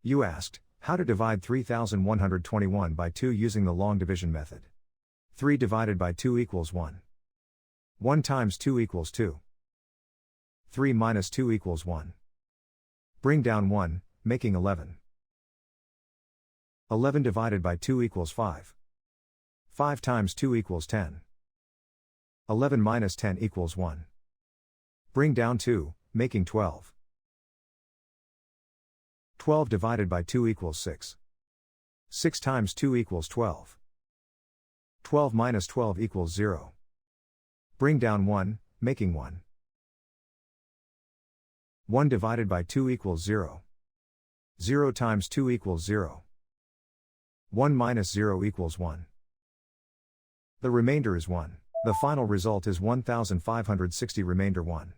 You asked, how to divide 3121 by 2 using the long division method. 3 divided by 2 equals 1. 1 times 2 equals 2. 3 minus 2 equals 1. Bring down 1, making 11. 11 divided by 2 equals 5. 5 times 2 equals 10. 11 minus 10 equals 1. Bring down 2, making 12. 12 divided by 2 equals 6. 6 times 2 equals 12. 12 minus 12 equals 0. Bring down 1, making 1. 1 divided by 2 equals 0. 0 times 2 equals 0. 1 minus 0 equals 1. The remainder is 1. The final result is 1560 remainder 1.